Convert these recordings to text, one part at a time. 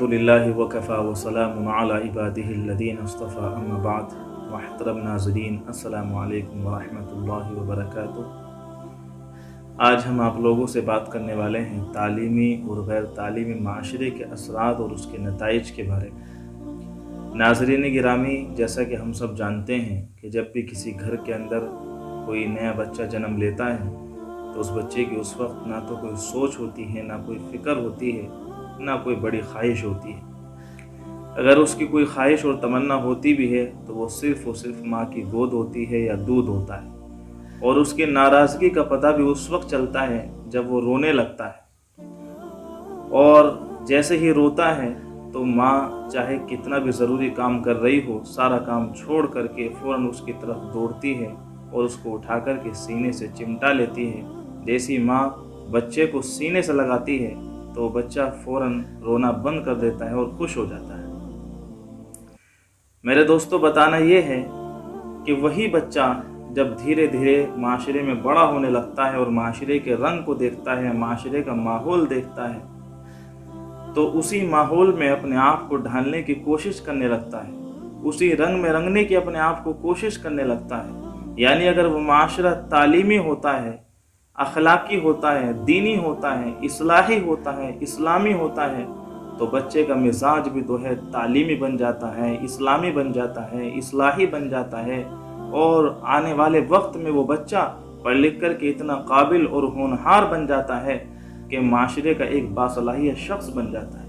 अल्हम्दुलिल्लाहि वकफ़ा वसलामुन अला इबादिहिल्लज़ीना इस्तफ़ा अम्मा बाद मुहतरम नाज़रीन अस्सलामु अलैकुम वरहमतुल्लाहि वबरकातुहू। आज हम आप लोगों से बात करने वाले हैं तालीमी और गैर तालीमी माशरे के असरात और उसके नताइज के बारे में। नाज़रीन गिरामी, जैसा कि हम सब जानते हैं कि जब भी किसी घर के अंदर कोई नया बच्चा जन्म लेता है तो उस बच्चे की उस वक्त ना तो कोई सोच होती है, ना कोई फ़िक्र होती है, ना कोई बड़ी ख्वाहिश होती है। अगर उसकी कोई ख्वाहिश और तमन्ना होती भी है तो वो सिर्फ़ और सिर्फ माँ की गोद होती है या दूध होता है, और उसकी नाराज़गी का पता भी उस वक्त चलता है जब वो रोने लगता है। और जैसे ही रोता है तो माँ चाहे कितना भी ज़रूरी काम कर रही हो, सारा काम छोड़ करके फ़ौरन उसकी तरफ दौड़ती है और उसको उठा कर के सीने से चिमटा लेती है। जैसी माँ बच्चे को सीने से लगाती है तो बच्चा फ़ौरन रोना बंद कर देता है और खुश हो जाता है। मेरे दोस्तों, बताना ये है कि वही बच्चा जब धीरे धीरे माशरे में बड़ा होने लगता है और माशरे के रंग को देखता है, माशरे का माहौल देखता है, तो उसी माहौल में अपने आप को ढालने की कोशिश करने लगता है, उसी रंग में रंगने की अपने आप को कोशिश करने लगता है। यानी अगर वो माशरा तालीमी होता है, अखलाकी होता है, दीनी होता है, इस्लाही होता है, इस्लामी होता है, तो बच्चे का मिजाज भी तो है तालीमी बन जाता है, इस्लामी बन जाता है, इस्लाही बन जाता है, और आने वाले वक्त में वो बच्चा पढ़ लिख कर के इतना काबिल और होनहार बन जाता है कि माशरे का एक बासलाहियत शख्स बन जाता है।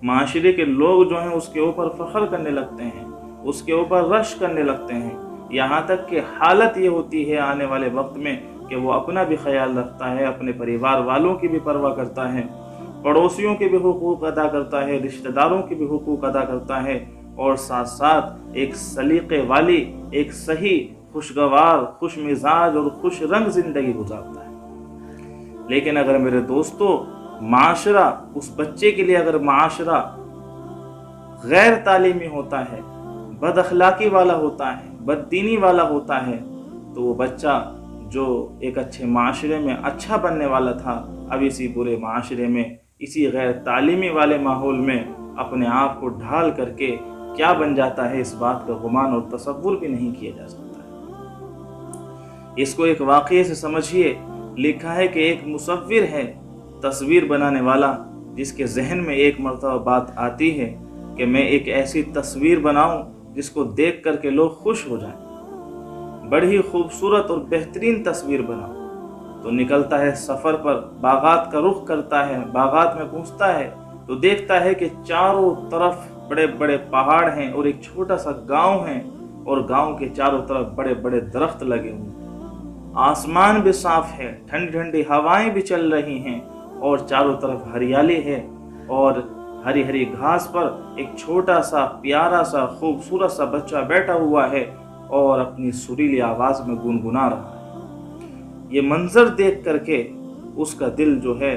माशरे के लोग जो हैं उसके ऊपर फ़ख्र करने लगते हैं, उसके ऊपर रश करने लगते हैं। यहाँ तक कि हालत ये होती है आने वाले वक्त में कि वो अपना भी ख्याल रखता है, अपने परिवार वालों की भी परवाह करता है, पड़ोसियों के भी हुकूक अदा करता है, रिश्तेदारों के भी हुकूक अदा करता है, और साथ साथ एक सलीक़े वाली, एक सही, खुशगवार, खुश मिजाज और खुश रंग ज़िंदगी गुजारता है। लेकिन अगर मेरे दोस्तों माशरा, उस बच्चे के लिए अगर माशरा गैर तालीमी होता है, बद अखलाकी वाला होता है, बददीनी वाला होता है, तो वो बच्चा जो एक अच्छे माशरे में अच्छा बनने वाला था, अब इसी बुरे माशरे में, इसी गैर तालीमी वाले माहौल में अपने आप को ढाल करके क्या बन जाता है, इस बात का गुमान और तसव्वुर भी नहीं किया जा सकता है। इसको एक वाक़ये से समझिए। लिखा है कि एक मुसव्विर है, तस्वीर बनाने वाला, जिसके जहन में एक मरतबा बात आती है कि मैं एक ऐसी तस्वीर बनाऊं जिसको देख करके लोग खुश हो जाएं, बड़ी खूबसूरत और बेहतरीन तस्वीर बनाऊं। तो निकलता है सफ़र पर, बागात का रुख करता है, बागात में पहुंचता है तो देखता है कि चारों तरफ बड़े बड़े पहाड़ हैं और एक छोटा सा गांव है, और गांव के चारों तरफ बड़े बड़े दरख्त लगे हुए, आसमान भी साफ है, ठंडी ठंडी हवाएं भी चल रही हैं, और चारों तरफ हरियाली है, और हरी हरी घास पर एक छोटा सा प्यारा सा खूबसूरत सा बच्चा बैठा हुआ है और अपनी सुरीली आवाज़ में गुनगुना रहा है। ये मंजर देख करके उसका दिल जो है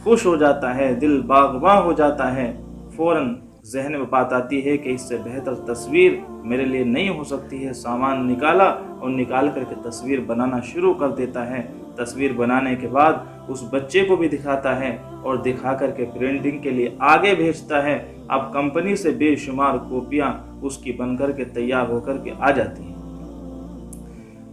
खुश हो जाता है, दिल बागबां हो जाता है। फ़ौरन जहन में बात आती है कि इससे बेहतर तस्वीर मेरे लिए नहीं हो सकती है। सामान निकाला और निकाल करके तस्वीर बनाना शुरू कर देता है। तस्वीर बनाने के बाद उस बच्चे को भी दिखाता है और दिखा करके प्रिंटिंग के लिए आगे भेजता है। अब कंपनी से बेशुमार कॉपियाँ उसकी बनकर के तैयार होकर के आ जाती हैं।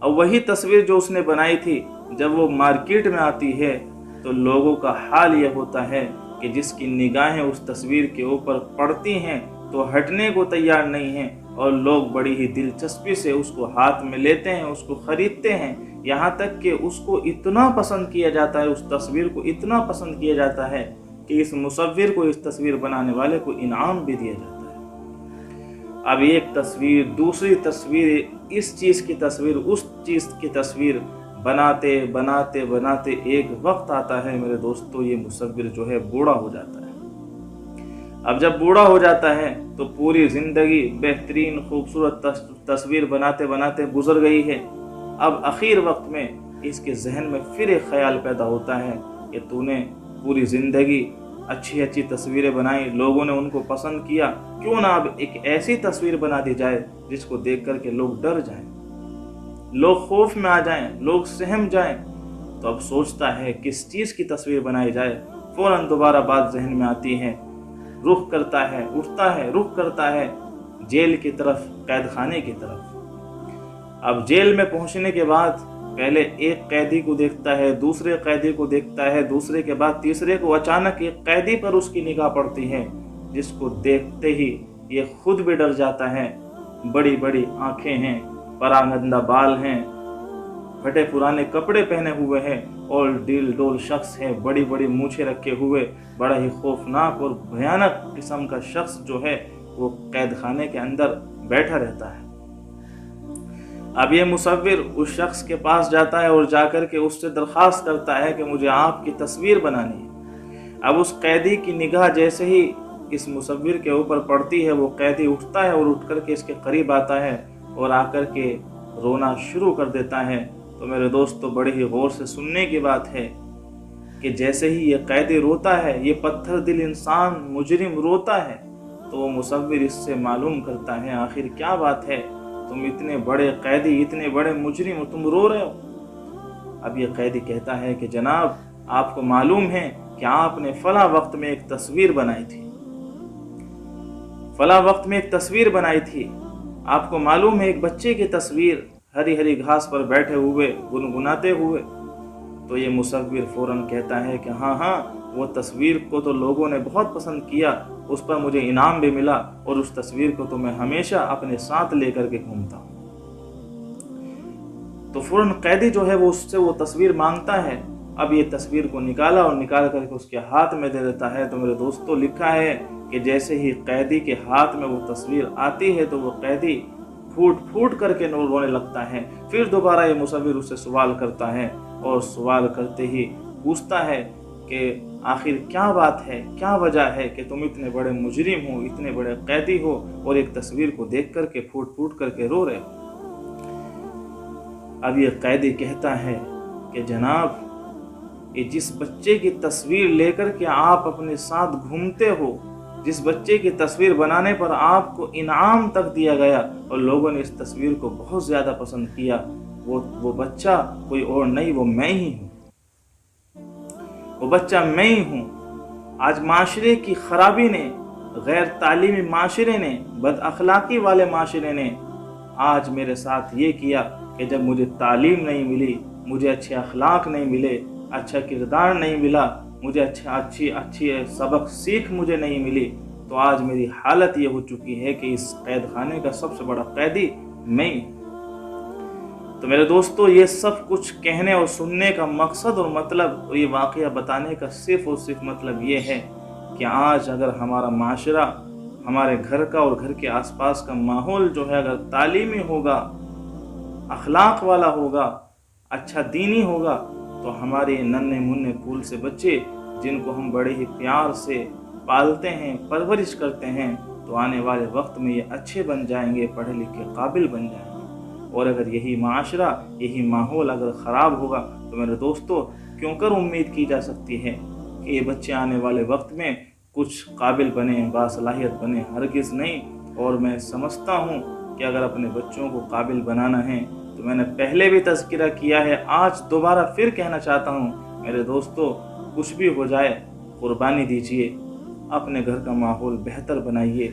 अब वही तस्वीर जो उसने बनाई थी, जब वो मार्केट में आती है तो लोगों का हाल ये होता है कि जिसकी निगाहें उस तस्वीर के ऊपर पड़ती हैं तो हटने को तैयार नहीं हैं, और लोग बड़ी ही दिलचस्पी से उसको हाथ में लेते हैं, उसको ख़रीदते हैं। यहाँ तक कि उसको इतना पसंद किया जाता है, उस तस्वीर को इतना पसंद किया जाता है कि इस मुसव्विर को, इस तस्वीर बनाने वाले को इनाम भी दिया जाता है। अब एक तस्वीर, दूसरी तस्वीर, इस चीज़ की तस्वीर, उस चीज़ की तस्वीर बनाते बनाते बनाते एक वक्त आता है मेरे दोस्तों, ये मुसव्विर जो है बूढ़ा हो जाता है। अब जब बूढ़ा हो जाता है तो पूरी ज़िंदगी बेहतरीन खूबसूरत तस्वीर बनाते बनाते गुजर गई है। अब आखिर वक्त में इसके जहन में फिर एक ख्याल पैदा होता है कि तूने पूरी ज़िंदगी अच्छी अच्छी तस्वीरें बनाई, लोगों ने उनको पसंद किया, क्यों ना अब एक ऐसी तस्वीर बना दी जाए जिसको देख कर के लोग डर जाएं, लोग खौफ में आ जाएं, लोग सहम जाएं। तो अब सोचता है किस चीज़ की तस्वीर बनाई जाए। फ़ौरन दोबारा बात जहन में आती है रुख करता है, उठता है, रुख करता है जेल की तरफ, कैद खाने की तरफ। अब जेल में पहुंचने के बाद पहले एक कैदी को देखता है, दूसरे कैदी को देखता है, दूसरे के बाद तीसरे को। अचानक एक कैदी पर उसकी निगाह पड़ती है, जिसको देखते ही ये खुद भी डर जाता है। बड़ी बड़ी आंखें हैं, परागंदा बाल हैं, फटे पुराने कपड़े पहने हुए हैं और डील डोल शख्स है, बड़ी बड़ी मूछें रखे हुए, बड़ा ही खौफनाक और भयानक किस्म का शख्स जो है वो कैद खाने के अंदर बैठा रहता है। अब ये मुसव्विर उस शख्स के पास जाता है और जाकर के उससे दरख्वास्त करता है कि मुझे आपकी तस्वीर बनानी है। अब उस कैदी की निगाह जैसे ही इस मुसव्विर के ऊपर पड़ती है, वो कैदी उठता है और उठ करके इसके करीब आता है और आकर के रोना शुरू कर देता है। तो मेरे दोस्तों, बड़े ही गौर से सुनने की बात है कि जैसे ही ये कैदी रोता है, ये पत्थर दिल इंसान मुजरिम रोता है, तो वो मुसव्विर इससे मालूम करता है आखिर क्या बात है, तुम इतने बड़े कैदी, इतने बड़े मुजरिम हो, तुम रो रहे हो। अब ये कैदी कहता है कि जनाब, आपको मालूम है कि आपने फला वक्त में एक तस्वीर बनाई थी, फला वक्त में एक तस्वीर बनाई थी। आपको मालूम है एक बच्चे की तस्वीर, हरी हरी घास पर बैठे हुए, गुनगुनाते हुए। तो ये मुसव्विर फौरन कहता है कि हाँ हाँ, वो तस्वीर को तो लोगों ने बहुत पसंद किया, उस पर मुझे इनाम भी मिला और उस तस्वीर को तो मैं हमेशा अपने साथ लेकर के घूमता हूँ। तो फौरन कैदी जो है वो उससे वो तस्वीर मांगता है। अब ये तस्वीर को निकाला और निकाल करके उसके हाथ में दे देता है। तो मेरे दोस्तों, लिखा है कि जैसे ही कैदी के हाथ में वो तस्वीर आती है तो वो कैदी फूट फूट करके रोने लगता है। फिर दोबारा ये मुसव्विर उससे सवाल करता है और सवाल करते ही पूछता है कि आखिर क्या बात है, क्या वजह है कि तुम इतने बड़े मुजरिम हो, इतने बड़े कैदी हो और एक तस्वीर को देख करके फूट फूट करके रो रहे हो। अब ये कैदी कहता है कि जनाब, ये जिस बच्चे की तस्वीर लेकर के आप अपने साथ घूमते हो, जिस बच्चे की तस्वीर बनाने पर आपको इनाम तक दिया गया और लोगों ने इस तस्वीर को बहुत ज़्यादा पसंद किया, वो बच्चा कोई और नहीं, वो मैं ही हूँ, वो बच्चा मैं ही हूँ। आज माशरे की खराबी ने, गैर तालीमी माशरे ने, बद अखलाकी वाले माशरे ने आज मेरे साथ ये किया कि जब मुझे तालीम नहीं मिली, मुझे अच्छे अखलाक नहीं मिले, अच्छा किरदार नहीं मिला, मुझे अच्छी सबक सीख मुझे नहीं मिली, तो आज मेरी हालत ये हो चुकी है कि इस कैद खाने का सबसे बड़ा कैदी मैं। तो मेरे दोस्तों, ये सब कुछ कहने और सुनने का मकसद और मतलब और ये वाक़या बताने का सिर्फ और सिर्फ मतलब ये है कि आज अगर हमारा माशरा, हमारे घर का और घर के आसपास का माहौल जो है अगर तालीमी होगा, अखलाक वाला होगा, अच्छा दीनी होगा, तो हमारे नन्हे मुन्ने फूल से बच्चे जिनको हम बड़े ही प्यार से पालते हैं, परवरिश करते हैं, तो आने वाले वक्त में ये अच्छे बन जाएंगे, पढ़े लिखे काबिल बन जाएंगे। और अगर यही माशरा, यही माहौल अगर ख़राब होगा तो मेरे दोस्तों, क्यों कर उम्मीद की जा सकती है कि ये बच्चे आने वाले वक्त में कुछ काबिल बने, बासलाहियत बने? हरगिज़ नहीं। और मैं समझता हूँ कि अगर अपने बच्चों को काबिल बनाना है, तो मैंने पहले भी तज़किरा किया है, आज दोबारा फिर कहना चाहता हूँ, मेरे दोस्तों, कुछ भी हो जाए कुर्बानी दीजिए, अपने घर का माहौल बेहतर बनाइए,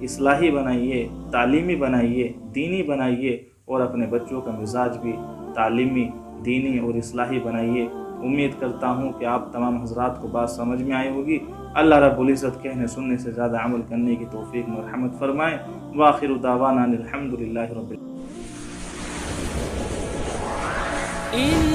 इस्लाही बनाइए, तालीमी बनाइए, दीनी बनाइए और अपने बच्चों का मिजाज भी तालीमी, दीनी और इस्लाही बनाइए। उम्मीद करता हूँ कि आप तमाम हजरात को बात समझ में आई होगी। अल्लाह रब्बुल इज़्ज़त कहने सुनने से ज़्यादा अमल करने की तौफीक में रहमत फरमाएँ। व आखिरु दावाना अनिल हम्दुलिल्लाहि रब्बिल आलमीन।